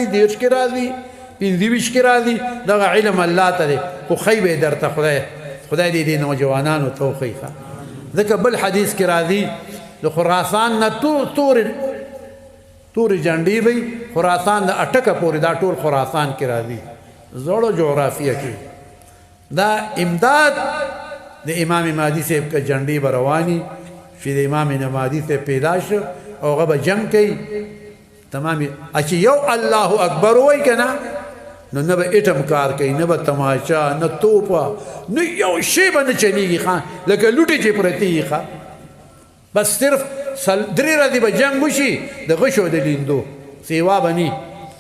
دیرش کې راځي 25 کې راځي دغه علم الله ته دی خو خی به درته خدای دې دې نوجوانانو توخی ښه ځکه بل حدیث کې راځي د خراسان نه تورې جنډې وي خراسان د اټکه پورې دا ټول خراسان کې راځي زړو جغرافیه کې دا امداد د امام مهدي صاحب کا جنډې به رواني چې د امام مهدي صاحب پیدا شو او هغه به جنګ کوي تمامي چې یو الله اکبر وای کنه نو نه به اټم کار کوي نه به تماشا نه توپا نه یو شی به نه چلیږي خان لکه لوټي چې پرتی ښه بس صرف درې ورځې به جنګ وشي د غشو د لیندو سیوا بني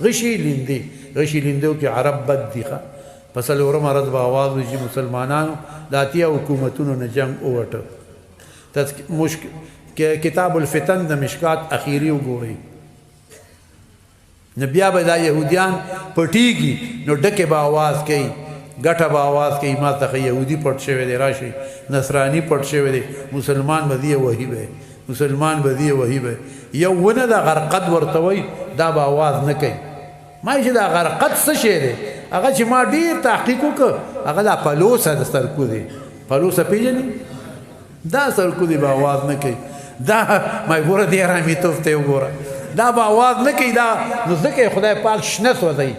غشي لیندې غشي لیندو کې عرب بد دي ښه په څلورمه ورځ به آواز وشي مسلمانانو د اتیا حکومتونو نه جنګ ووټه کتاب الفتن د مشکات اخیری وګورئ نو بیا به دا یهودیان پټیږي نو ډکې به آواز کوي ګټه به آواز کوي ما ته یهودي پټ شوی دی راشي نصرانی پټ شوی دی مسلمان به دی وحی به مسلمان به دی وحی به یو ونه د غرقد ورته وای دا به آواز نه کوي ما چې دا غرقد څه شی دی هغه چې ما ډېر تحقیق وکړ هغه دا پلوسه د سرکو دی پلوسه پیژنې دا سرکو دی به آواز نه کوي دا ما ګوره دی ارامي توف ته وګوره دا به آواز نه کوي دا نو ځکه خدای پاک شنه سوځي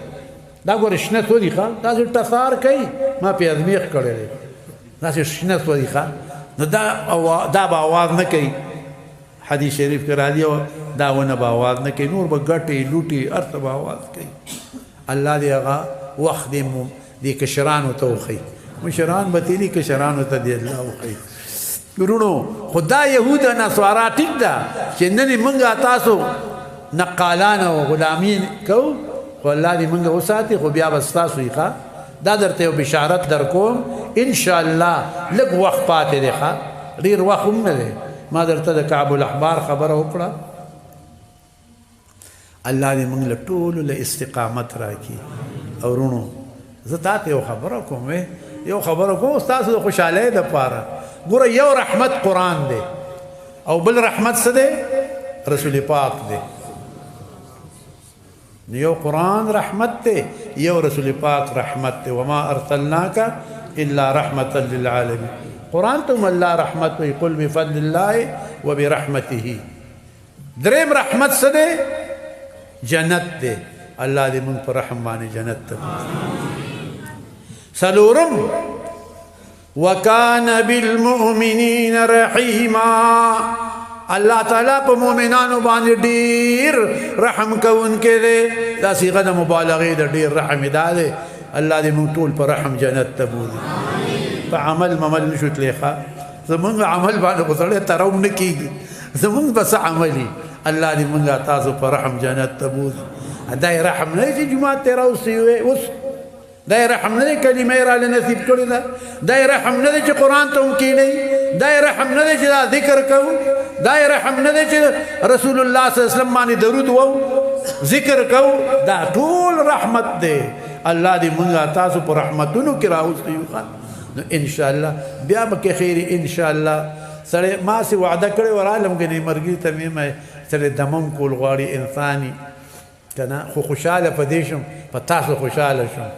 دا ګوره شنه سوځي ښه داسې ټسار کوي ما پې ازمیخ کړی دی داسې شنه سوځي ښه نو دا به آواز نه کوي حدیث شریف کې راځي دا ونه به آواز نه کوي نور به ګټې لوټې هر څه به آواز کوي الله دې هغه وخت دې کشرانو ته وښیي مشران به تیلي کشرانو ته دې الله وښیي ورونو خدا یهود نصارا ټیک ده چې نن موږ تاسو نقالان او غلامین کو خو الله دې موږ وساتي خو بیا به ستاسو یې ښه دا درته یو بشارت در کوم انشاءالله لږ وخت پاتې دی ښه ډېر وخت هم نه دی ما درته د کعب الاحبار خبره وکړه الله دې موږ له ټولو له استقامت راکړي او ورونو زه تاته یو خبره کوم یو خبره کوم ستاسو د خوشحالۍ دپاره ګوره یو رحمت قرآن دی او بل رحمت څه دی رسول پاک دی یو قرآن رحمت دی یو رسول پاک رحمت دی وما ارسلناک الا رحمتا للعالمین قرآن ته الله رحمت وی قل بفضل الله وبرحمته دریم رحمت څه دی جنت دی الله دې موږ په رحم باندې جنت ته څلورم وكان بالمؤمنين رحيما الله تعالی په مؤمنانو باندې ډیر رحم کوونکی دی دا صيغه د مبالغه د ډیر رحم ده الله دې موږ ټول په رحم جنت ته بوزي په عمل نشو تلیخه زمونږ عمل باندې غوړې تروم نه کیږي زمونږ بس عملي الله دې موږ تاسو په رحم جنت ته بوزي دا رحم نه چې جمعه ته راوسی اوس دا رحم نه کلمه را لنصیب کړی دا رحم نه چې قران ته کینی دا رحم نه چې ذکر کو دا رحم نه چې رسول الله صلی الله علیه وسلم باندې درود وو ذکر کو دا ټول رحمت دی الله دې موږ تاسو په رحمتونو کې راوستي نو ان شاء الله بیا به خیر ان شاء الله سره ما سي وعده کړی ورالم کې مرګي ته مې سره دمم کول غواړي انساني کنه خو خوشاله پدې شم په تاسو خوشاله شم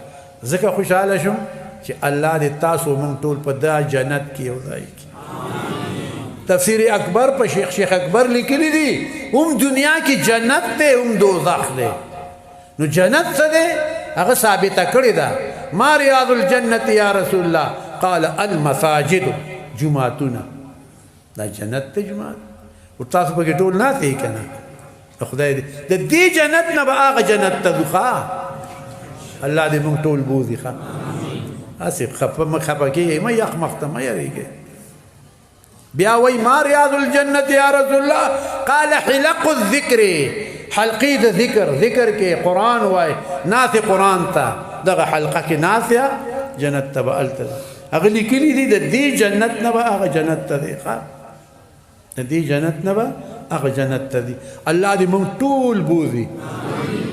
ځکه خوشاله شم چې الله دې تاسو مونږ ټول په دا جنت کې وځي تفسیر اکبر په شیخ اکبر لیکلی دي هم دنیا کې جنت ته هم دوزخ دی نو جنت څه دی هغه ثابته کړې ده ما ریاض الجنت یا رسول الله قال المساجد جمعتنا دا جنت ته جمعات او تاسو په کې ټول نه دی کنه خدای دې د دې جنت نه به هغه جنت ته دوخه الله دې موږ ټول بوزي ښه اسف خفه کېږئ مه یخ مخته مه یریږئ بیا وایي ما ریاض الجنت یا رسول الله قال حلق الذکر حلقې د ذکر کې قرآن وای ناث قرآن ته دغه حلقه کې ناثیه جنت ته به هلته هغه لیکلي دي د دې جنت نه به هغه جنت ته دی ښه د دې جنت نه به هغه جنت ته دی الله دې موږ ټول بوزي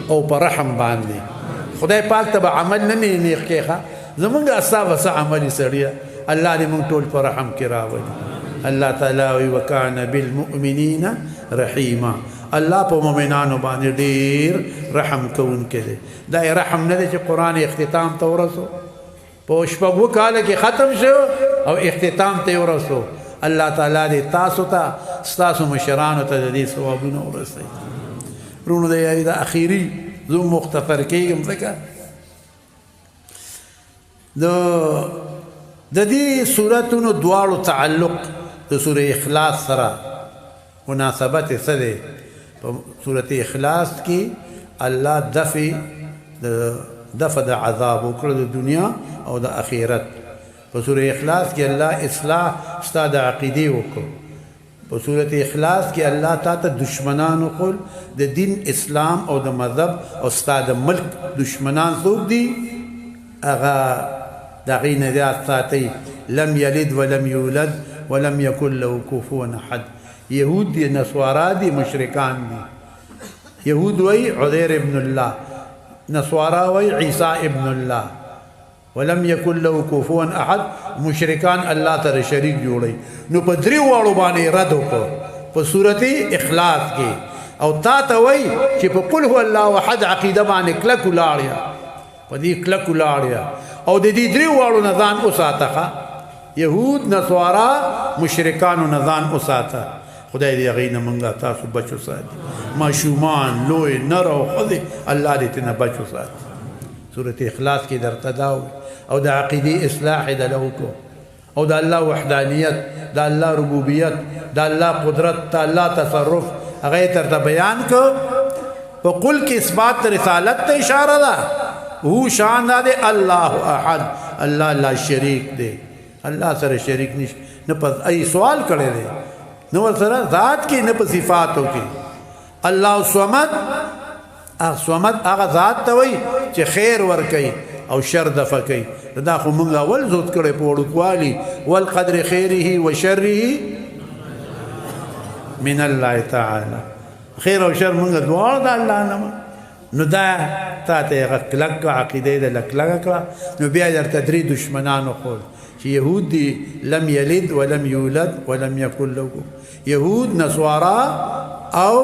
او په رحم باندې خدای پاک ته به عمل نه نیخ کېخه زمونږ اصحاب څه عملي سړیه الله دې موږ ټول په رحم کې راولي الله تعالی وکانه بالمؤمنین رحیما الله په مؤمنانو باندې ډیر رحم کوونکی دی دا رحم نه دی چې قرآن اختتام ته ورسو په شپږو کاله کې ختم شو او اختتام ته ورسو الله تعالی دې تاسو ته ستاسو مشرانو ته د دې ثوابونه ورسوي رونو دی دا اخیری زه مختصر کېږم ځکه د دې سورتونو دواړو تعلق د سورې اخلاص سره مناسبت څه دی په سورت اخلاص کې الله دفع د عذاب وکړه د دنیا او د آخرت په سورې اخلاص کې الله اصلاح ستا د عقیدې وکړو په سورت اخلاص کې الله تا ته دشمنانو قل د دین اسلام او د مذهب او ستا د ملک دشمنان څوک دي هغه د هغې نجات ساتئ لم یلد ولم یولد ولم یکن له کفوا احد یهود دي نصوارا دي مشرکان دي یهود وی عزیر ابن الله نصوارا وی عیسی ابن الله ولم یکن له کفوا احد مشرکان الله ته شریک جوړي نو په درې واړو باندې رد وکړو په صورت اخلاص کې او تا ته وی چې په قل هو الله احد عقیده باندې کلک ولاړیا په دې کلک ولاړیا او د دې درې واړو نه ځان وساته یهود نصوارا مشرکانو نه ځان وساته خدای دې هغې نه موږ تاسو بچو ساتي ماشومان لوی نر او ښځې الله دې ترنه بچو ساتي سورت اخلاص کې درته دا او د عقیدې اصلاح یې دله وکړو او د الله وحدانیت د الله ربوبیت د الله قدرت د الله تصرف هغه یې درته بیان کړو په قل کې اثبات رسالت ته اشاره ده هو شان ده الله احد الله لا شریک دی الله سره شریک نشته نه په ای سوال کړی دی نو سره ذات کې نه په صفاتو کې الله صمد صمد هغه ذات ته وایي چې خیر ورکوي او شر دفع کوي دا خو موږ اول زود کړی په وړوکوالي والقدر خیره و شره من الله تعالی خیر او شر موږ دواړه د الله نه نو دا تا ته هغه کلک عقیده یې د کلکه کړه نو بیا درته درې دشمنانو ښول چې یهود دي لم یلد ولم یولد ولم یکن له یهود نصوارا او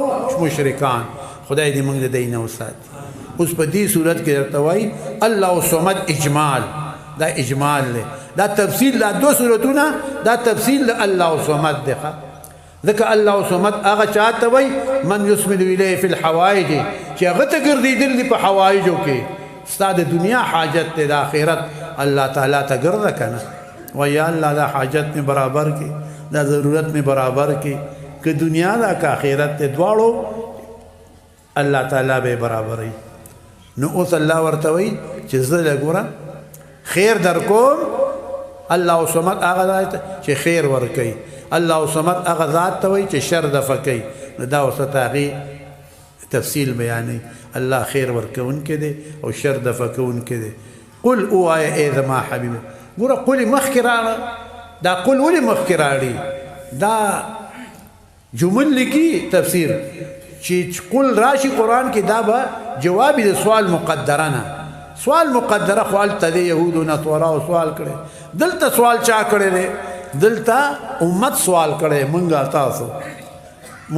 مشرکان خدای دې موږ د دې نه وساتي اوس په دې صورت کې درته وایي الله صمد اجمال دا اجمال دی دا تفصیل دا دو صورتونه دا تفصیل د الله صمد دی ځکه الله صمد هغه چاته وایي من یسمد الیه فی الحوائج چې هغه ته ګرځېدل دي په حوایجو کې ستا د دنیا حاجت دی د آخرت الله تعالی ته ګرځه که نه ویا الله دا حاجت مې برابر کې دا ضرورت مې برابر کې که دنیا دا که آخرت دی دواړو الله تعالی به برابروي نو اوس الله ورته وایي چې زه ګوره خیر در کوم الله صمد هغه ذات چې خیر ورکوي الله صمد هغه ذات ته وایي چې شر دفع کوي نو دا اوس ته هغې تفصیل بیانوي الله خیر ورکوونکی دی او شر دفع کوونکی دی قل اوایه ای زما حبیبه ګوره قل مخکې راغله دا قل ولې مخکې راړي دا جمل لیکي تفسیر چې قل راشي قرآن کې دا به جواب د سوال مقدره نه سوال مقدره خو هلته د یهودو نصاراو سوال کړی دلته سوال چا کړی دی دلته امت سوال کړی مونږه تاسو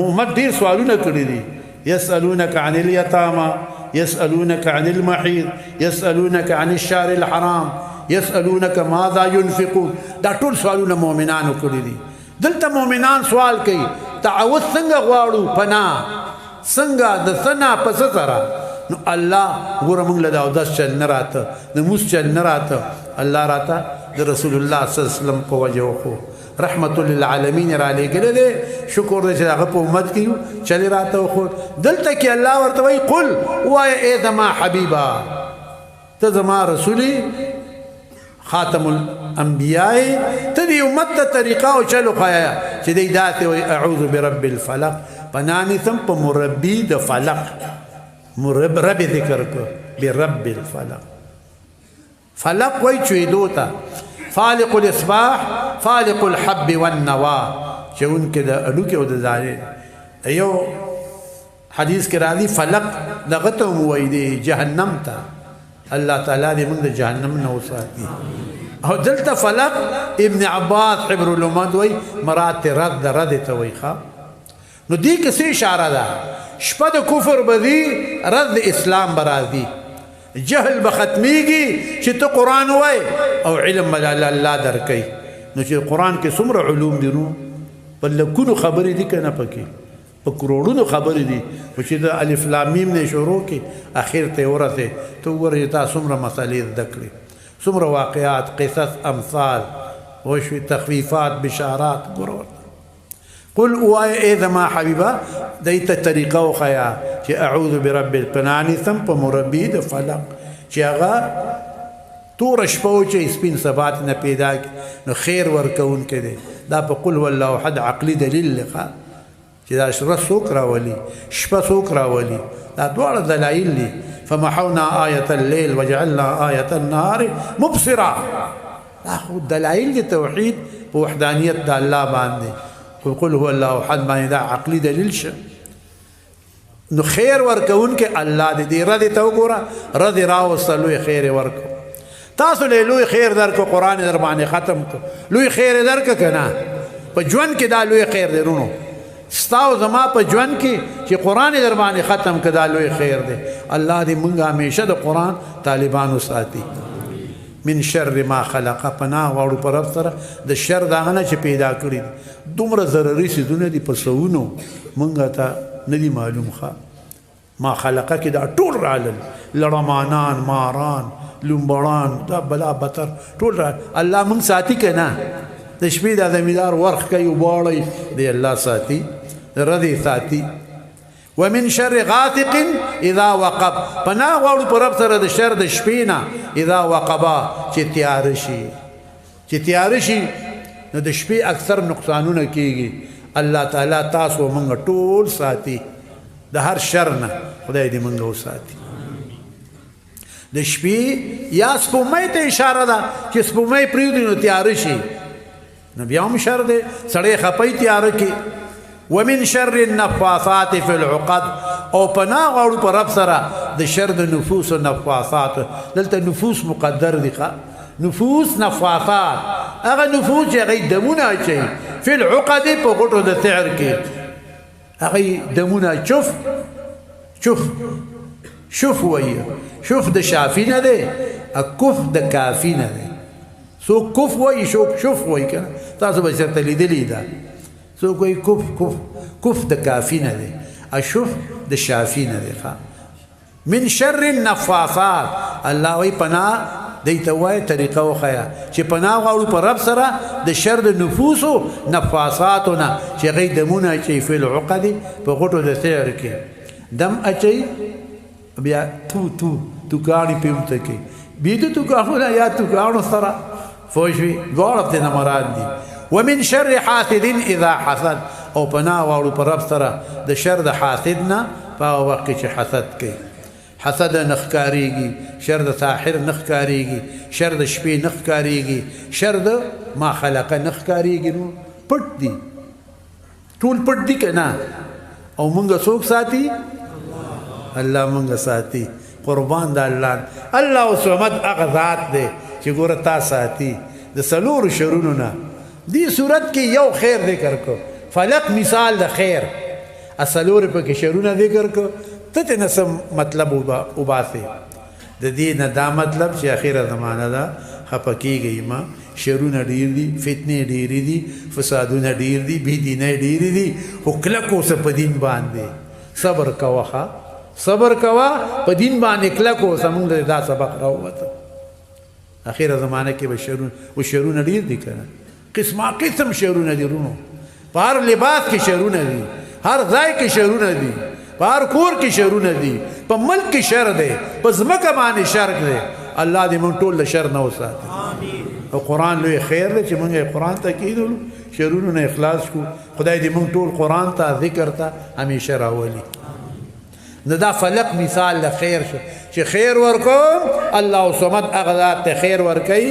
امت ډېر سوالونه کړي دي يسألونك عن اليتامى يسألونك عن المحيض يسألونك عن الشهر الحرام يسألونك ماذا ينفقون دا ټول سوالونه مؤمنانو کړي دي دلته مؤمنان سوال کوي تعوذ څنګه غواړو پناه څنګه د ثنا پس سره نو الله ګوره موږ له دا اودس چل نه راته د موس چل نه راته الله راته د رسول الله صلی الله علیه وسلم په وجه وښو رحمت للعالمین را لېږلی دی شکر دی چې هغه په امت کې چلې راته وښود دلته کې الله ورته وایي قل ووایه ای زما حبیبه ته زما رسولي خاتم الانبیاء ته دې امت ته طریقه او چل وښایه چې دی داسې وایي اعوذ برب الفلق پناه نیسم په مربي د فلق رب ذکر کو برب الفلق فلق وای چویدو تا فالق الاصباح فالق الحب والنوا چون کې د اډو کې او د ځای ایو حدیث کې راځي فلق دغه ته وای دی جهنم ته الله تعالی دې موږ د جهنم نه وساتي او دلته فلق ابن عباس حبر الامت وای مرات رد ته وای ښا نو دې کې څه اشاره ده شپه د کفر به دي رد د اسلام به راځي جهل به ختمیږي چې ته قرآن وای او علم به الله درکوي نو چې قرآن کې څومره علوم دي نو په لکونو خبرې دي که نه پکې په کروڑونو خبرې دي خو چې د الف لام میم نه شروع کې اخر ته ورسې ته وګورې تا څومره مسالې زده کړې څومره واقعات قصص امثال وشوي تخفیفات بشارات ګوره قل اوای ای زما حبیبه دیته طریقه وښیه چې اعوذ برب القنانسم په مربي د فلق چې هغه توره شپه و چې سپین سبات نه پیدا نو خیر ورکوونکی دی دا په قل هو الله احد عقلي دلیل لقا چې دا شره څوک راولي شپه څوک راولي دا دواړه دلایل دي فمحونا آیة الليل وجعلنا آیة النهار مبصرا دا خو دلایل د توحید په وحدانیت د الله باندې قل هو الله احد باندې دا عقلي دلیل شه نو خیر ورکوونکی الله دې رد ته وګوره رد راوسته لوی خیر ورکو تاسو له لوی خیر درکو قرآن در باندې ختم کو لوی خیر درک کنه په ژوند کې دا لوی خیر دی رونو ستاو زما په ژوند کې چې قرآن در باندې ختم کړه دا لوی خیر دی الله دې مونږ همیشه د قرآن طالبانو ساتي من شر ما خلق پناه واړو پر رب سره د شر د هغه نه چې پیدا کړي دومره ضروري څیزونه دي په سوونو مونږ ته نه دي معلوم ښه ما خلقه کې دا ټول رالل لړمانان ماران لومبړان دا بلا بتر ټول الله مونږ ساتي که نه د شپې دا زمیندار ورخ کوي وباړی دی الله ساتي ردی ساتي ومن شر غاسق اذا وقب پناه غواړو په رب سره د شر د شپې نه اذا وقبا چې تیار شي نو د شپې اکثر نقصانونه کیږي الله تعالی تاسو مونږ ټول ساتي د هر شر نه خدای دې مونږ وساتي د شپې یا سپومۍ ته اشاره ده چې سپومۍ پرېږدي نو تیاره شي نو بیا هم شر دی سړی خپۍ تیاره کړي ومن شر النفاثات فی العقد او پناه غواړو په رب سره د شر د نفوس و نفاثات دلته نفوس مقدر دي نفوس نفاثات هغه نفوس چې هغوی دمونه اچوي فی العقد په غوټو د سعر کې هغوی دمونه شوف وایي شوف د شافي نه دی کف د کافي نه دی څوک کف وایي شوف وایي که نه تاسو به چېرته لیدلي ده څوک وایي کف د کافي نه دی اشوف د شافي نه دی من شر النفاثات الله وایي پناه دی ته وایي طریقه وښیه چې پناه غواړو په رب سره د شر د نفوسو نفاثاتو نه چې هغوی دمونه اچوي فی العقد په غوټو د سعر کې دم اچوي بیا توکاڼي پې ورته کوي بیده توکاڼونه یا توکاڼو سره پوه شوې دواړه پرې نه مراد دي ومن شر حاسد اذا حسد او پناه غواړو په رب سره د شر د حاسد نه په هغه وخت کې چې حسد کوي حسد نه ښکارېږي شر د ساحر نه ښکارېږي شر د شپې نه ښکارېږي شر د ما خلقه نه ښکارېږي نو پټ دي ټول پټ دي که نه او مونږ څوک ساتي الله مونږ ساتي قربان د الله صمد هغه ذات دی چې ګوره تا ساتي د څلورو شرونو نه دې صورت کې یو خیر ذکر کو فلق مثال د خیر څلورو پکې شرونه ذکر کو ته نه څه مطلب وباسې د دې نه دا مطلب چې اخره زمانه ده خفه کېږئ مه شرونه ډېر دي فتنې ډېرې دي فسادونه ډېر دي بېدینۍ ډېرې دي خو کلک اوسه په دین باندې صبر کوه صبر کوه په دین باندې کلک اوسه موږ دا سبق راووته اخیره زمانه کې به شرونه ډېر دي که نه قسمه قسم شرونه دي رونو په هر لباس کې شرونه دي هر ځای کې شرونه دي په هر کور کې شرونه دي په ملک کې شر دی په ځمکه باندې شر دی الله دې موږ ټول له شر نه وساتي او قرآن لوی خیر دی چې موږ یې قرآن ته کېدلو شرونو نه اخلاص کو خدای دې موږ ټول قرآن ته ذکر ته همیشه راولي نو دا فلق مثال د خیر شو چې خیر ورکوم الله صمد هغه ذات ته خیر ورکوي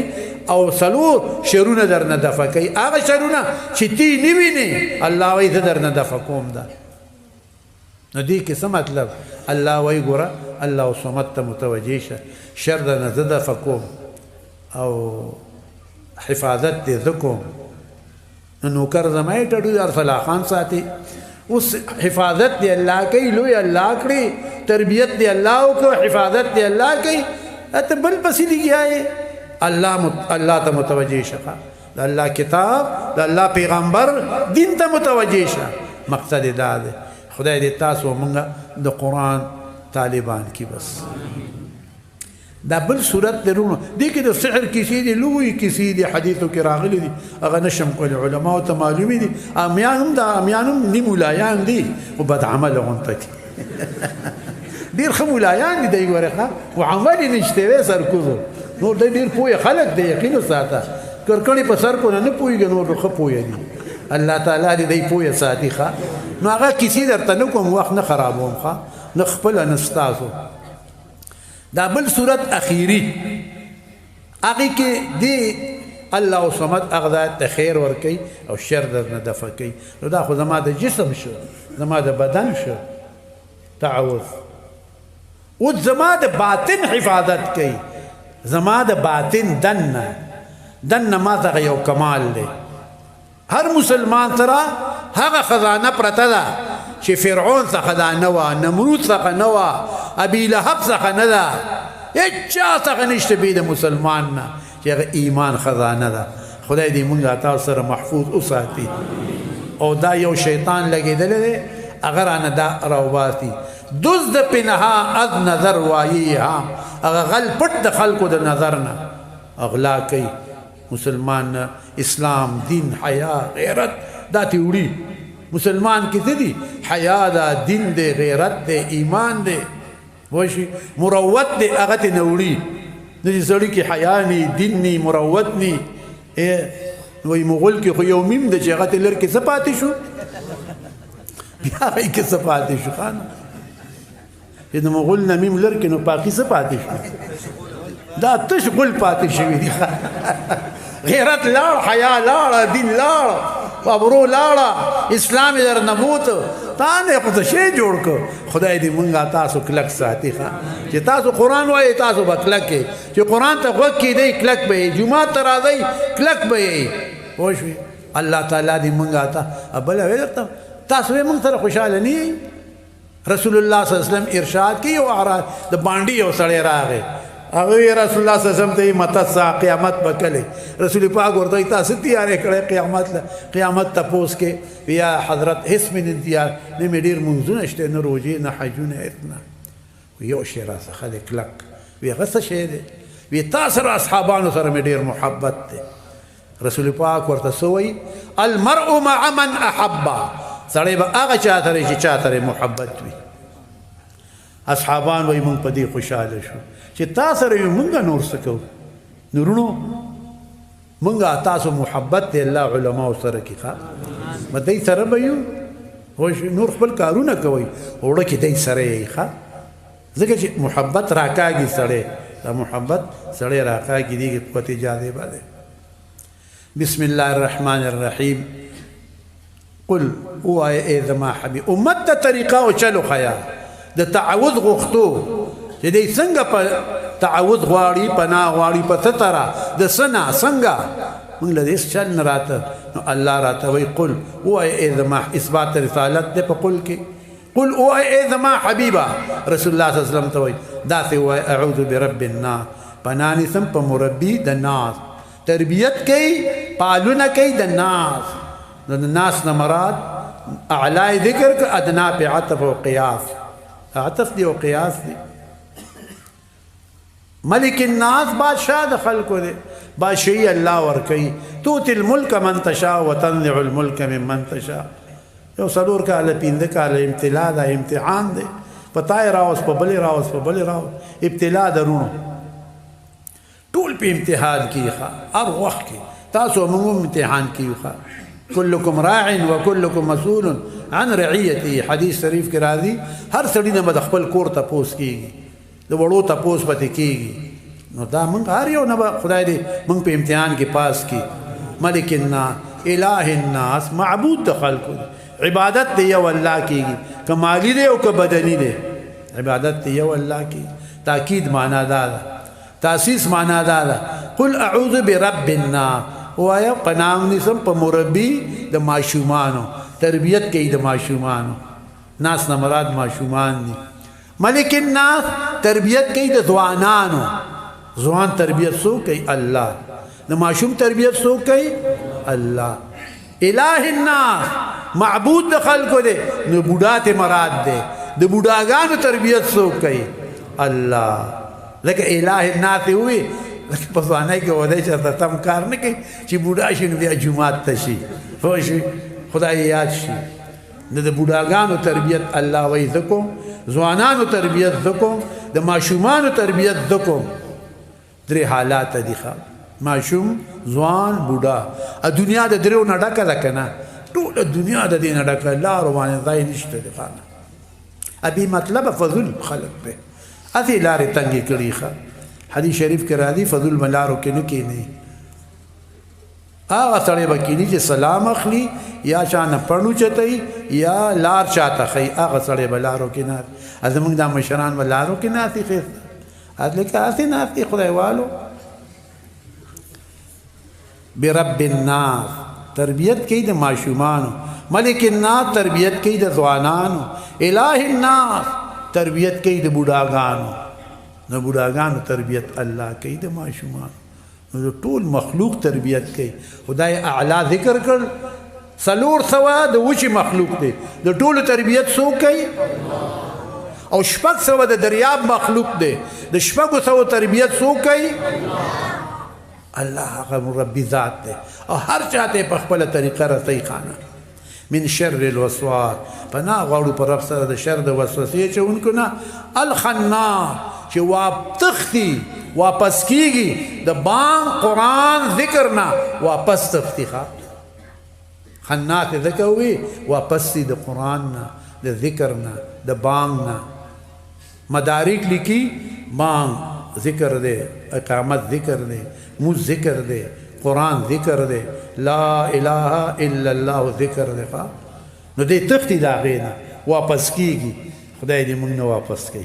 او څلور شرونه درنه دفع کوي هغه شرونه چې تی نه وینې الله وایي زه درنه دفع کوم ده نو دې کې څه مطلب الله وایي ګوره الله صمد ته متوجه شه شر درنه زه دفع کوم او حفاظت دې زه کوم نو نوکر زما یې ټډو ارسلا خان ساتي اوس حفاظت دی الله کوي لوی الله کړی تربیت دی الله کو حفاظت دی الله کوي ته بل پسې لګیاي الله ته متوجه شخه د الله کتاب د الله پیغمبر دین ته متوجه شه مقصد دا ده خدای دې تاسو مونږه د قرآن طالبان کی بس دا بل صورت درونو دي کې د سحر کیسې دي لوی کیسې دي حدیثو کې راغلي دي هغه نشم کول علماء ته معلومي دي امیانهم دي مولایان دي او بد عمل غونته دي ډیر ښه مولایان دي دی ورخه او عمل نشته سرکوزو نور ډیر پوهه خلک دی یقین ساته کرکړی په سر کو نه پوهیږي نور ښه پوهه دي الله تعالی دې پوهه ساتي ښه نو هغه کیسې درته نه کوم وخت نه خرابوم ښه نه خپل نستاسو دا بل صورت اخیری هغه کې دی الله صمد هغه ته خیر ورکي او شر نه دفع کوي نو دا خو زما د جسم شو زما د بدن شو تعوذ او زما د باطن حفاظت کوي زما د باطن دن ما ته یو کمال دی هر مسلمان سره هغه خزانه پرته ده چې فرعون څخه دا نه وه نمرود څخه نه وه ابي لهب څخه نه ده هېچا څخه نشته بې د مسلمان نه چې هغه ایمان خزانه ده خدای دې مونږ تاسو سره محفوظ وساتي او دا یو شیطان لګېدلی دی هغه رانه دا راوباسي دزد پنها از نظر وایي ها هغه غل پټ د خلکو د نظر نه اغلا کوي مسلمان اسلام دین حیا غیرت دا تی وړي مسلمان کې څه دي حیا دا دین دی غیرت دی ایمان دی وشي مروت دی هغه ته نه وړي د دې سړي کې حیا ني دین ني مروت ني وای مغول کې خو یو میم د چې هغه ته لر کې څه پاتې شو بیا یې کې څه پاتې شو خان د مغول نه میم لر کې نو پاکي څه پاتې شو دا تش غل پاتې شوی دی غیرت لاړ حیا لاړ دین لاړ ابرو لاړ اسلام در نبوت تا نه خو شی جوړ کو خدای دې مونږه تاسو کلک ساتي چې تاسو قرآن وایي تاسو به کلک چې قرآن ته غوږ کېدی کلک به جمعه ته راځئ کلک به پوه شوې الله تعالی دې مونږه ته بله ویل تاسو مونږ سره خوشحاله نه رسول الله صلی الله علیه وسلم ارشاد کوي او د باندې یو سړی راغی هغه رسول الله صلی الله علیه وسلم ته متسع قیامت بکله رسول پاک ورته تاسو تیارې کړې قیامت تپوس کې یا حضرت اسم انتیار نه مې ډېر منځونه شته نه روزې نه حجونه اتنا یو شی راڅخه د کلک وی هغه څه شی دی وی تاسو سره اصحابانو سره مې ډېر محبت دی رسول پاک ورته څه وایي المرء مع من احب سړی به هغه چا سره چې چا سره محبت وي اصحابان وایي مونږ په دې خوشحاله شو چې تاسو سره یو مونږه نور څه کوو نورونو مونږه تاسو محبت دی الله علماو سره کې ښه به دی سره به یو نور خپل کارونه کوئ اوړه کې دی سره یې ښه ځکه چې محبت راکاږي سړی دا محبت سړی راکاږي دي قوت جاذبه دی بسم الله الرحمن الرحیم قل وایه ای زما حبیب امت ته طریقه او چلو خیا د تعوذ غوښتو چې دی څنګه په تعوذ غواړي پناه غواړي په ستره د سنا څنګه موږ له دې چل نه راته نو الله راته وایي قل وایه ای زما اثبات رسالت دی په قل کې قل وایه ای زما حبیبه رسول الله صلی الله علیه وسلم ته وایي داسې وایي اعوذ برب الناس پناه نیسم په مربي د ناس تربیت کوي پالونه کوي د ناس د ناس نه مراد اعلی ذکر که ادنا په عطف او قیاس عطف دی او قیاس دی ملک الناس بادشاہ د خلکو دی بادشاہی الله ورکوي توتی الملک من تشاء وتنزع الملک ممن تشاء یو څلور کاله پنځه کاله ابتلا ده امتحان دی په تای راوس په بلې راوس په بلې راوس ابتلا درونو ټول په امتحان کې هر وخت کې تاسو موږ امتحان کې كلكم راع وكلكم مسؤول عن رعيته حدیث شریف کې راځي هر سړی نه د خپل کور تپوس کېږي د وړو تپوس پته کېږي نو دا موږ هر یو نه خدای دې موږ په امتحان کې پاس کړي ملک الناس اله الناس معبود د خلکو عبادت دی یو الله کېږي که مالی دی او که بدني دی عبادت دی یو الله کېږي تاکید معنا دا ده تاسیس معنا دا ده قل اعوذ برب الناس وایا پناه نیسم په مربي د ماشومانو تربیت کوي د ماشومانو ناس نه مراد ماشومان دي ملک الناس تربیت کوي د ځوانانو ځوان تربیت څوک کوي الله د ماشوم تربیت څوک کوي الله الہ الناس معبود د خلکو دی نو بوډا ته مراد دی د بوډاګانو تربیت څوک کوي الله لکه الہ الناس وي لکه په ځوانۍ کې ودی چې تم کار نه کوي چې بوډا شي نو بیا جومات ته شي پوه شي خدای یاد شي نو د بوډاګانو تربیت الله وایي زه کوم ځوانانو تربیت زه کوم د ماشومانو تربیت زه کوم درې حالات دي ماشوم ځوان بوډا دنیا د دریو نه ډکه ده که نه ټوله دنیا د دې نه ډکه لارو باندې ځای نشته دی خانه ابي مطلب فضل خلق دی هسې لارې تنګې کړي ښه حدیث شریف کې راځي فضل به لارو کې نه کښېنئ هغه سړی به کښېني چې سلام اخلي یا چا نه پړ اوچتوي یا لار چاته ښیي هغه سړی به لارو کې نه زموږ دا مشران به لارو کې ناستي ښایسته لکه هسې ناستي خدایوالو برب الناس تربیت کوي د ماشومانو ملک الناس تربیت کوي د ځوانانو الہ الناس تربیت کوي د بوډاګانو د بوډاګانو تربیت الله کوي د ماشومانو نو د ټول مخلوق تربیت کوي خدای اعلی ذکر کړ 400 د وچې مخلوق دی د ټولو تربیت څوک کوي او 600 د دریاب مخلوق دی د 600 تربیت څوک کوي الله هغه مربي ذات دی او هر چاته په خپل طریقه رسي خانه من شر الوسواس پناه غواړو پر رب سره د شر د وسوسې چونکو نه الخناس چې تختی واپس کیږي د بام قرآن ذکر نه واپس تختی خناس ذکر وي واپس د قرآن نه د ذکر نه د بام نه مدارک لیکي بام ذکر دے اقامت ذکر دے مو ذکر دے قرآن ذکر دے لا الہ الا اللہ ذکر دے نو دے تختی دا غینا واپس کی گی خدای دې موږ نه واپس کوي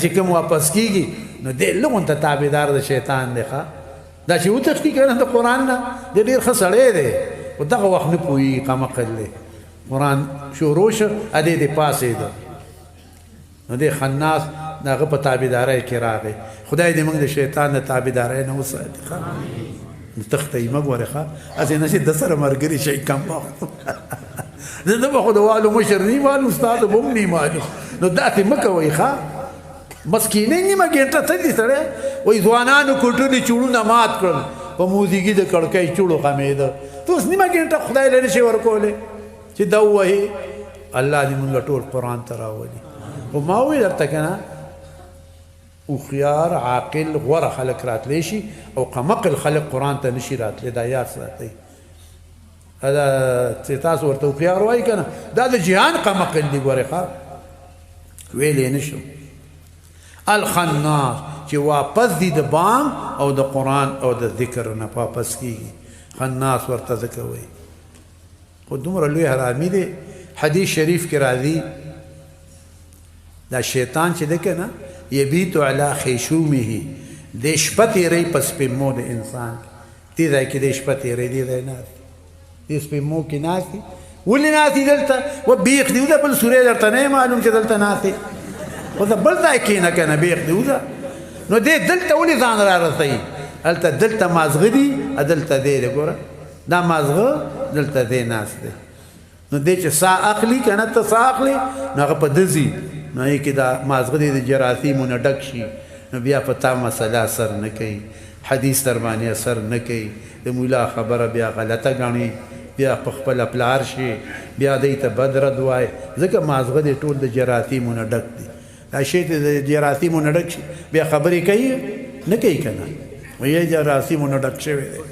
چې کوم واپس کیږي نو دې لږ ته تابعدار د شیطان دی دا چې وتښتي کنه د قرآن نه دې ډېر ښه سړی دی خو دغه وخت نه پوهېږي قمقل دی قرآن شروع شه ادې دې پاسېده نو دې خناس داغه په تابعدارۍ کې راغی خدای دې موږ د شیطان د تابعدارۍ نه وساتي تخته یې مه ګورې ښه هسې نه چې د سره ملګري شي کم وخت زه به خو د والو مشر نه معلوم ستا ته به هم نه معلوم نو داسې مه کوئ ښه بس کښېنئ نیمه ګنټه څه دي سړی وایي ځوانانو کوټلي چوړونه مات کړل په موزیګي د کړکۍ چوړو خمېده ته اوس نیمه ګنټه خدای له نشي ورکولی چې ده ووهې الله دې موږ ټول قرآن ته راولي خو ما وویل درته که نه هوښیار عاقل غوره خلک راتلی شي او قمقل خلک قرآن ته نشي راتلی دا یاد ساتئ دا چې تاسو ورته هوښیار وایي که نه دا د جهان قمقل دي ګورې ښه ویلی نه شم الخناس چې واپس دي د بام او د قرآن او د ذکر نه واپس کیږي خناس ورته ځکه وایي خو دومره لوی حرامي دی حدیث شریف کې راځي دا شیطان چې دی که نه یبیتو علی خیشومه د شپه تېری په سپېمو د انسان دې ځای کې د شپه تېری دې ځای ناست دې سپېمو کې ناست دي ولې ناست دي دلته و بیخ دي وځه بل سوری درته نه معلوم چې دلته ناست دی وځه بل ځای کښېنه که نه بیخ دي وځه نو دې دلته ولې ځان را رسوي هلته دلته مازغه دي دلته دی دی ګوره دا مازغه دلته دی ناست دی نو دې چې ساه اخلي که نه ته ساه اخلي نو هغه په ده ځي نو یې کې دا مازغه دې د جراثیمو نه ډک شي نو بیا په تا مسله اثر نه کوي حدیث در باندې اثر نه کوي د مولا خبره بیا غلطه ګڼي بیا په خپله پلار شي بیا دی ته بد رد وایي ځکه مازغه دې ټول د جراثیمو نه ډک دي دا شی ته د جراثیمو نه ډک شي بیا خبرې کوي نه کوي که نه وایي جراثیمو نه ډک شوی دی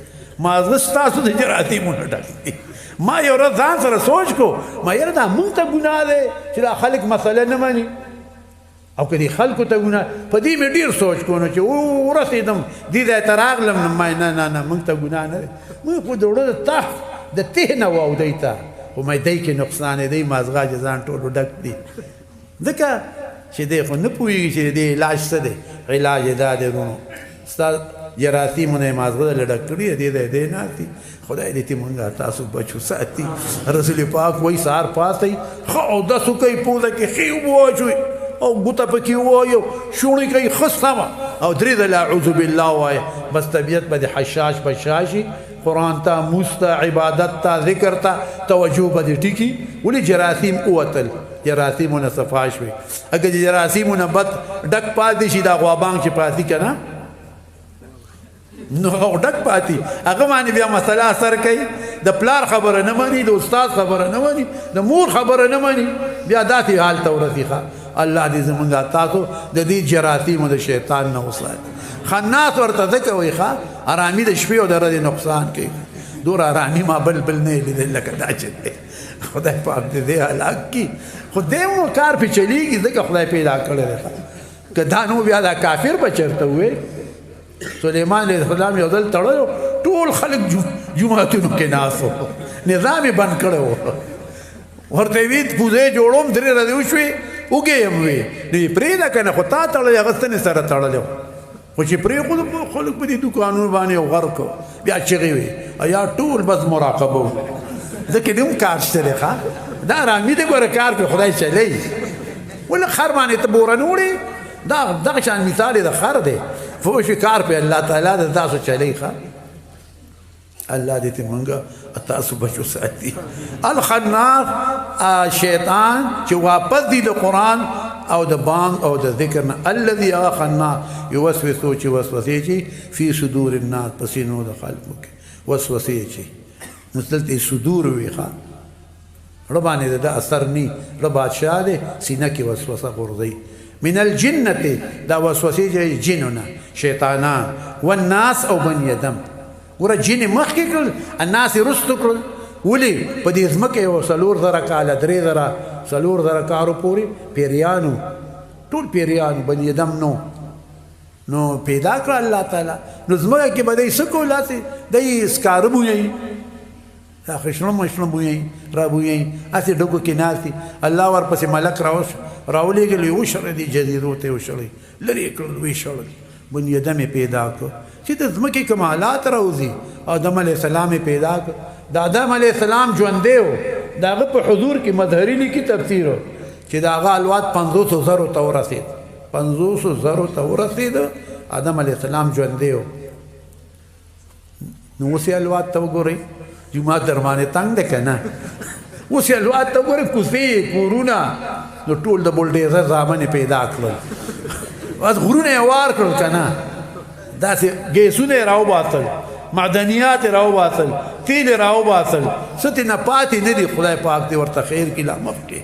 مازغه ستاسو د جراثیمو نه ډک دی ما یو ورځ ځان سره سوچ کو ما یاره دا مونږ ته ګناه دی چې دا خلک مسله نه مني او که دې خلکو ته ګناه په دې مې ډېر سوچ کو نو چې ورسېدم دې ځای ته راغلم نو ما نه نه نه مونږ ته ګناه نه دی مونږ خو د وړه د ته نه وو دی ته خو مې دی کې نقصان دی مازغه چې ځان ټولو ډک دي ځکه چې دی خو نه پوهېږي چې دې علاج څه دی علاج یې دا دی ورونو ستا جراثیمونه مازغه لډک کړي دې ناتي خدای دې مونږه تاسو بچو ساتي رسول پاک وای سار پاتې خو د سکه پوزه کې خيو بوجوي او ګوته پکې وایو شونی کوي خصما او درې د اعوذ بالله وای بس طبيعت به حشاش بشاشي قران ته مستا عبادت ته ذکر ته توجه به ټکی ولې جراثیم قوتل جراثیمونه صفاش وي اگر جراثیمونه بد ډک پاتې شي دا غوابان چې پاتې کنه نو ډک پاتې هغه باندې بیا مسله اثر کوي د پلار خبره نه مانی د استاد خبره نه مانی د مور خبره نه مانی بیا داسې حال ته ورسیږي الله دې زمونږه تاسو د دې جراثیم د شیطان نه وساتي خناس ورته ځکه وي ښه ارامي د شپې او د ورځې نقصان کوي دور ارامي ما بل نه لیدل لکه دا چې خدای پاک دې هلاک کړي خو دې مو کار په چلیږي ځکه خدای پیدا کړی دی که دا نو بیا دا کافر به چېرته ووی سلیمان علیه السلام یو ځل تړلو ټول خلک جوماتونو کې ناست وو نظام یې بند کړی و ورته یې وي پوزې جوړوم 3 ورځې وشوې اوږې یم وي نو یې پرېږده که نه خو تا تړلی هغه ستنې سره تړلی خو چې پرېښودو خلک په دې دوکانونو باندې یو غر کړو بیا چغې وي یا ټول بس مراقبه و ځکه دې هم کار شته دی ښه دا ارامي دی ګوره کار کوي خدای چلی ولې خر باندې ته بوره نه وړې دغه شان مثال یې د خر دی فوش کار په الله تعالی د تاسو چلی ښه الله دې ته مونږه تاسو بچو ساتي الخناس شیطان چې واپس دی د قرآن او د بانګ او د ذکر نه الذي خناس یوسوسو چې وسوسې چې فی صدور الناس پسینو د خلقو کې وسوسې چې مستلته صدور وي ښه ربانه د اثر ني رب بادشاہ دې سینه کې وسوسه ورځي من الجنه دا وسوسې جنونه شیطانان والناس او بني ادم ور جن مخکې کړل الناس رستو کړل ولي په دې ځمکه یو 4,000 کاله 3,000 4,000 کارو پوری پیریانو ټول پیریانو بني ادم نو پیدا کړ الله تعالی نو ځمکه کې بده سکو لاسه دای سکاربو یې خشنو مشنو بوې را بوې اته ډوکو کې ناسي الله ور پسې ملک راولېږي وشر دي جزیرو ته وشړي لري کړل وی شړل بني ادم پیدا کړ چې د ځمکې کمالات راوځي آدم علیه السلام پیدا کړ د آدم علیه السلام ژوندی و د هغه په حضور کې مظهري لیکي تفسیر چې د هغه الوات 500,000 ته ورسېد 500,000 ته ورسېد آدم علیه السلام ژوندی و نو اوس یې الوات ته وګورئ جومات درمانې تنګ دی که نه اوس یې الوات ته وګورئ کوڅې کورونه نو ټول د بولډیزر زامن پیدا کړل بس غرونه یې وار کړل که نه داسې ګیسونه یې راوباسل معدنیات یې راوباسل تیل یې راوباسل څه ترې نه پاتې نه دي خدای پاک دې ورته خیر کړي لا مخکې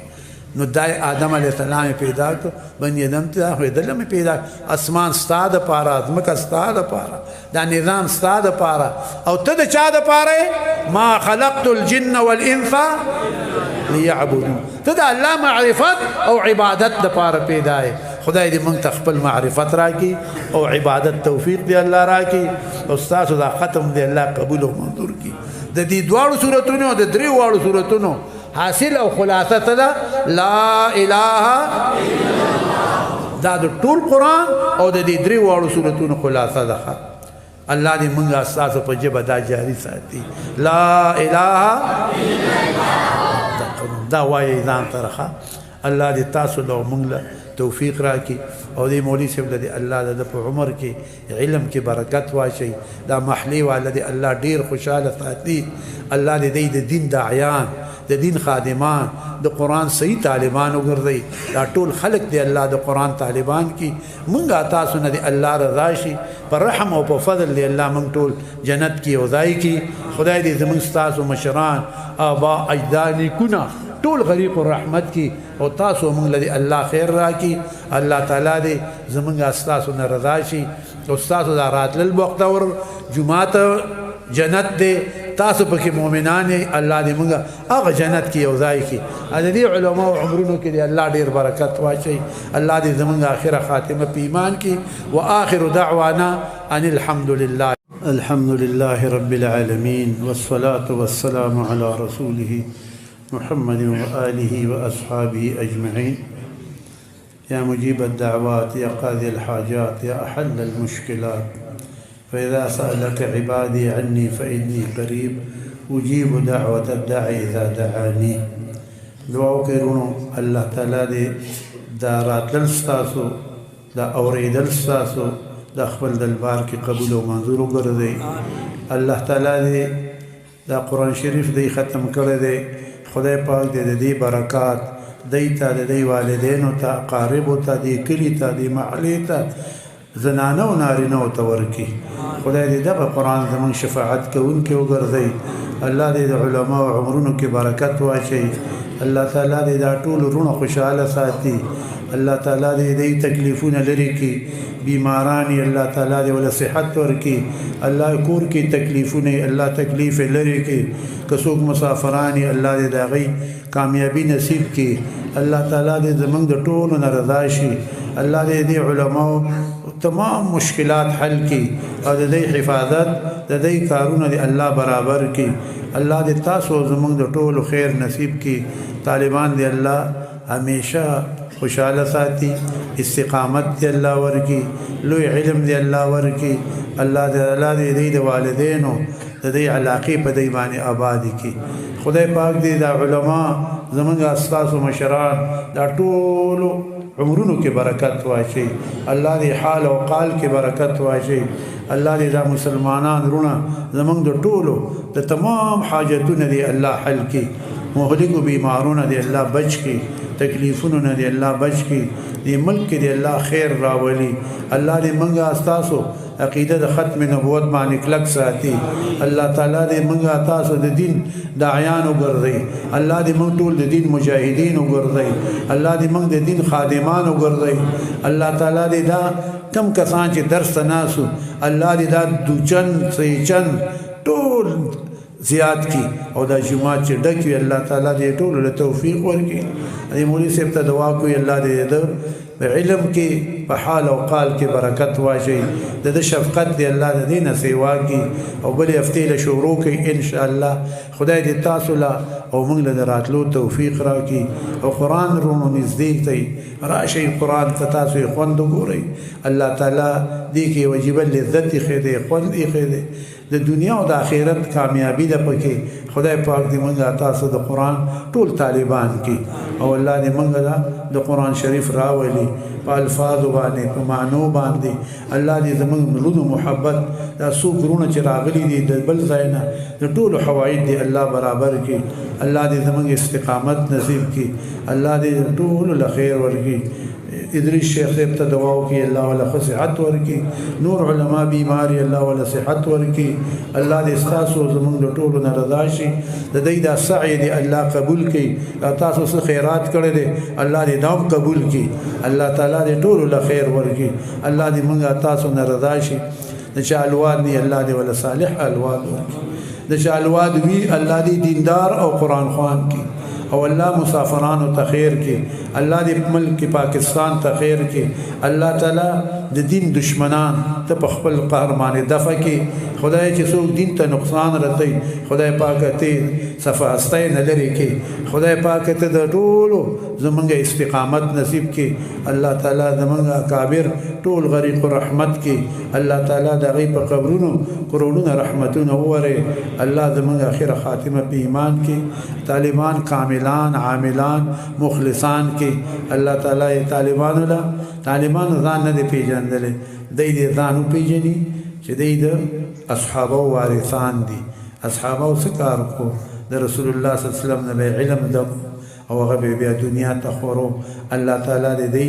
نو دا آدم علیه السلام پیدا کړ بني ادم ته هدله مې پیدا اسمان ستا دپاره ځمکه ستا دپاره دا نظام ستا دپاره او ته د چا دپاره ما خلقت الجن والانس ليعبدون ته د الله معرفت او عبادت دپاره پیدا یې خدای دې موږ ته خپل معرفت راکړي او عبادت توفیق دې الله راکړي او ستاسو دا ختم دې الله قبول او منظور کړي د دې دواړو صورتونو د درې واړو صورتونو حاصل او خلاصه ته لا اله الا الله دا د ټول قرآن او د دې درې واړو صورتونو خلاصه ده الله دې موږ ستاسو په ژبه دا جاري ساتي لا اله الا الله دا وایي ځان ته الله دې تاسو له موږ توفیق راکړي او دې مولوي صاحب له دې الله د په عمر کې علم کې برکت واچي دا محلي والا دې الله ډیر خوشاله ساتي الله دې د دین داعیان د دین خادمان د قرآن صحیح طالبان وګرځي دا ټول خلق دې الله د قرآن طالبان کی مونږه تاسو نه دې الله رضا شي پر رحم او په فضل دې الله مونږ ټول جنت کې وځای کی خدای دې زموږ تاسو مشران آبا اجداد کنا ټول غریق الرحمت کی او تاسو مونږ لدی الله خیر راکی الله تعالی دې زمونږ تاسو نه رضا شي او تاسو دا راتل وخت اور جمعات جنت دې تاسو پکې مؤمنان الله دې موږ هغه جنت کې یوځای کی د دې علماء عمرونو کې دې الله ډیر برکت واچي الله دې زمونږ اخره خاتمه په ایمان کې واخر دعوانا ان الحمد لله رب العالمين والصلاة والسلام على رسوله محمد وآله وأصحابه أجمعين يا مجيب الدعوات يا قاضي الحاجات يا أحل المشكلات فإذا سألك عبادي عني فإني قريب أجيب دعوة الداعي إذا دعاني. دعا وکړو الله تعالی دې دا راتلل ستاسو دا اورېدل ستاسو د خپل دربار کې قبول او منظور وګرځي. الله تعالی دې دا قرآن شریف دې ختم کړی دی. خدای پاک دې د دې برکات دی ته د دې والدینو ته اقاربو ته دې کلي ته دې محلې ته زنانه او نارینه ته ورکړي. خدای دې دغه قرآن زموږ شفاعت کوونکی وګرځي. الله دې د علماو عمرونو کې برکت واچوي. الله تعالی دې دا ټول ورونه خوشحاله ساتي. الله تعالی دې تکلیفونه لري کې بیمارانی الله تعالی دې ول صحت ورکي. الله کور کې تکلیفونه الله تکلیف لري کې کڅوک مسافرانی الله دې داغي کامیابی نصیب کې. الله تعالی دې زمونږ د ټولو نه رضا شي. الله دې علماء تمام مشکلات حل کی او د دې حفاظت د دې کارونه دې الله برابر کی. الله دې تاسو زمونږ د ټولو خیر نصیب کی. طالبان دې الله همیشه خوشحاله ساتي. استقامت دې الله ورکی. لوی علم دې الله ورکی. الله دې د والدینو د دې علاقې په دې باندې آباد کی. خدای پاک دې د علما زمونږ استاد او مشران دا ټولو عمرونو کې برکت واچي. الله دې حال او قال کې برکت واچي. الله دې دا مسلمانان رونه زمونږ د ټولو د تمام حاجتونه دې الله حل کی. مهلکو بیمارونه دې الله بچ کی. تکلیفونه دې الله بچ کی. دې ملک دې الله خیر راولي. الله دې منګه استاسو عقیده د ختم نبوت باندې کلک ساتي. الله تعالی دې منګه تاسو د دین داعیان وګرځي. الله دې موږ ټول د دین مجاهدین وګرځي. الله دې موږ د دین خادمان وګرځي. الله تعالی دې دا کم کسان چې درس ناسو الله دې دا دوچن سېچن ټول زیات کی او دا جمعات چې ډکوي الله تعالی دې ټول له توفیق ورکړي. دې مولوی صاحب ته دعا کوي الله دې د علم کې په حال او قال کې برکت واچي. د شفقت دې الله دې نه سیوا کی او بل هفته له شروع کوي ان شاء الله. خدای دې تاسو لا او موږ له راتلو توفیق راکړي او قران رونو نږدې دی راشي. قران ته تاسو خوند ګورئ. الله تعالی دې کې واجب لذت خېده خوند خېده د دنیا او د آخرت کامیابی ده پکې. خدای پاک دې موږ تاسو د قران ټول طالبان کې او الله دې موږ د قران شریف راولي په الفاظ باندې په معنی باندې. الله دې زموږ ملونو محبت دا سو ګرونه چې راغلي دي د بل ځای نه د ټولو حواید دې الله برابر کړي. الله دې زموږ استقامت نصیب کړي. الله دې ټول له خیر ورکړي. ادریس شیخ صاحب ته دعا وکړي الله ولا صحت ورکړي. نور علما بیماری الله ولا صحت ورکړي. الله دې تاسو زموږ د ټولو نه رضا شي. د دې دا سعی دې الله قبول کړي. تاسو څه خیرات کړی دي الله دې دا قبول کړي. الله تعالی دې ټولو له خیر ورکړي. الله دې موږ تاسو نه رضا شي. د چا الواد دې الله دې ولا صالح الواد ورکړي. د چا الواد وی الله دې دیندار او قران خوان کړي او الله مسافرانو ته خیر کې. الله دې ملک پاکستان ته خیر کې. الله تعالی د دین دشمنان ته په خپل قهر باندې دفع کې. خدای چې څوک دین ته نقصان رسوي خدای پاک ته صفه استای نه لري کې. خدای پاک ته د ټولو زمونږ استقامت نصیب کې. الله تعالی زمونږ اکابر ټول غریق رحمت کې. الله تعالی د غیب قبرونو قرونو رحمتونه وره. الله زمونږ اخر خاتمه په ایمان کې. طالبان کاملان عاملان مخلصان کې. الله تعالی طالبانو لا طالبان ځان نه پیژندل دې ځانو پیژني چې دې د اصحابو وارثان دي. اصحابو سکار کو د رسول الله صلی الله علیه وسلم نه علم د او هغه بیا دنیا ته خورو. الله تعالی دې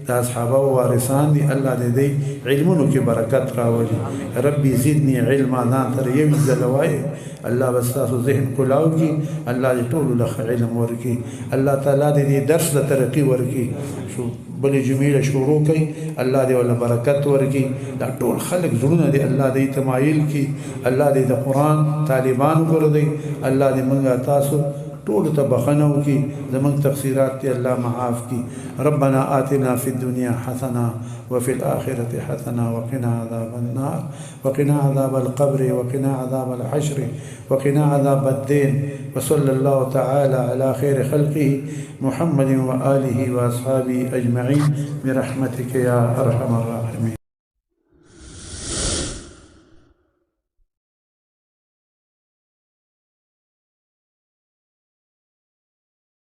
د اصحابو وارثان دي. الله دې علمونو کې برکت راولي. ربي زدني علما ځان تر یو ځلوي. الله بس تاسو ذهن کلاو کی. الله دې ټول له علم ورکی. الله تعالی دې درس د ترقی ورکی. شو بل جمیله شروع کوي. الله دې ول برکت ورکی. دا ټول خلق زړونه دې الله دې تمایل کی. الله دې د قران طالبان ګرځي. الله دې موږ تاسو طول تبخنو کی زمن تقصيرات الله معاف کی. ربنا آتنا في الدنيا حسنة وفي الآخرة حسنة وقنا عذاب النار وقنا عذاب القبر وقنا عذاب الحشر وقنا عذاب الدين. وصلى الله تعالى على خير خلقه محمد وآله وأصحابه أجمعين برحمتك يا أرحم الراحمين.